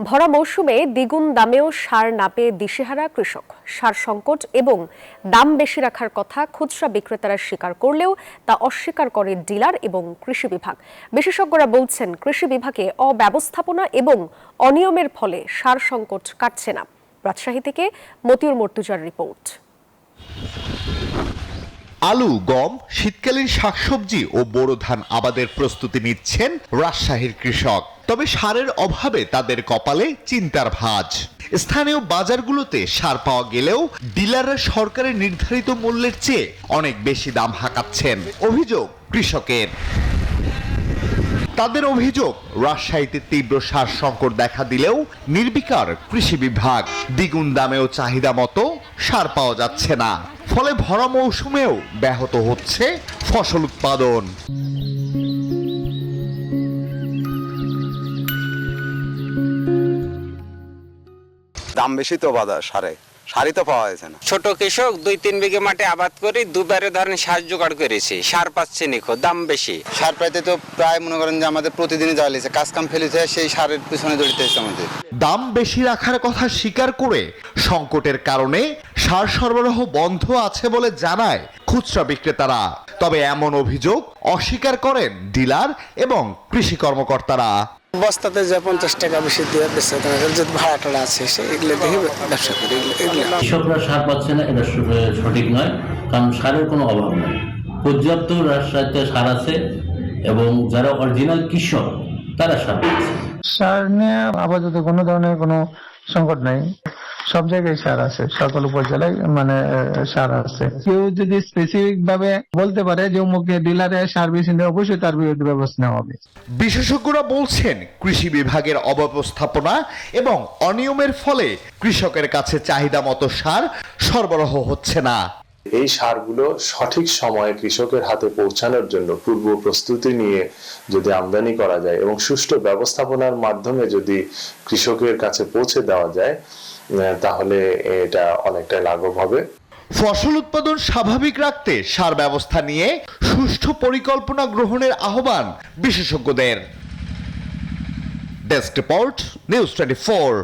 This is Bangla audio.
ভরা মৌসুমে দ্বিগুণ দামেও সার না পেয়ে দিশেহারা কৃষক। সার সংকট এবং দাম বেশি রাখার কথা খুচরা বিক্রেতারা স্বীকার করলেও তা অস্বীকার করে ডিলার এবং কৃষি বিভাগ। বিশেষজ্ঞরা বলছেন, কৃষি বিভাগে অব্যবস্থাপনা এবং অনিয়মের ফলে সার সংকট কাটছে না। রাজশাহী থেকে মতিউর মর্তুজার রিপোর্ট। আলু, গম, শীতকালীন শাকসবজি ও বোরো ধান আবাদের প্রস্তুতি নিচ্ছেন রাজশাহীর কৃষক। তবে সারের অভাবে তাদের কপালে চিন্তার ভাঁজ। স্থানীয় বাজারগুলোতে সার পাওয়া গেলেও ডিলাররা সরকারের নির্ধারিত মূল্যের চেয়ে অনেক বেশি দাম হাঁকাচ্ছেন। অভিযোগ কৃষকের। তাদের অভিযোগ, রাজশাহীতে তীব্র সার সংকট দেখা দিলেও নির্বিকার কৃষি বিভাগ। দ্বিগুণ দামেও চাহিদা মতো সার পাওয়া যাচ্ছে না, ফলে ভরা মৌসুমেও ব্যাহত হচ্ছে ফসল উৎপাদন। দাম বেশি তো বাজার সারই তো পাওয়া যাচ্ছে না। ছোট কৃষক 2-3 বিঘে মাঠে আবাদ করে দুবারে ধরেন সার জোগাড় করেছে, সার পাচ্ছে নিখো, দাম বেশি। সার পাইতে তো প্রায় মনে করেন যে আমাদের প্রতিদিনই যাওয়া লাগছে, কাজ কাম ফেলেছে, সেই সারের পিছনে জড়িত হচ্ছে আমাদের। দাম বেশি রাখার কথা স্বীকার করে সংকটের কারণে সার সরবরাহ বন্ধ আছে বলে জানায় খুচরা বিক্রেতারা। তবে এমন অভিযোগ অস্বীকার করেন ডিলার এবং কৃষি কর্মকর্তারা। বস্তাতে যে 50 টাকা বেশি দিয়ে বেচে যে ভাড়াটা আছে সেগুলো দেখে ব্যবসা করি। কৃষকরা সার পাচ্ছে না, এটা সঠিক নয়, কারণ সারের কোনো অভাব নেই। পর্যাপ্ত রাজশাহীতে সার আছে এবং যারা অরিজিনাল কৃষক তারা সার পাচ্ছে। সার নিয়ে আপাতত কোনো ধরনের কোনো সংকট নাই, সব জায়গায় সার আছে, সকল উপজেলায় সার আছে। কেউ যদি স্পেসিফিক ভাবে বলতে পারে যে অমুকে ডিলারে সার বেশি নেই, অবশ্যই তার বিরুদ্ধে ব্যবস্থা নেওয়া হবে। বিশেষজ্ঞরা বলছেন, কৃষি বিভাগের অব্যবস্থাপনা এবং অনিয়মের ফলে কৃষকের কাছে চাহিদা মতো সার সরবরাহ হচ্ছে না। এই সারগুলো সঠিক সময়ে কৃষকের হাতে পৌঁছানোর জন্য পূর্ব প্রস্তুতি নিয়ে যদি আমদানি করা যায় এবং সুষ্ঠু ব্যবস্থাপনার মাধ্যমে যদি কৃষকের কাছে পৌঁছে দেওয়া যায়, তাহলে এটা অনেকটাই লাঘব হবে। ফসল উৎপাদন স্বাভাবিক রাখতে সার ব্যবস্থা নিয়ে সুষ্ঠু পরিকল্পনা গ্রহণের আহ্বান বিশেষজ্ঞদের। Desk report, news 24।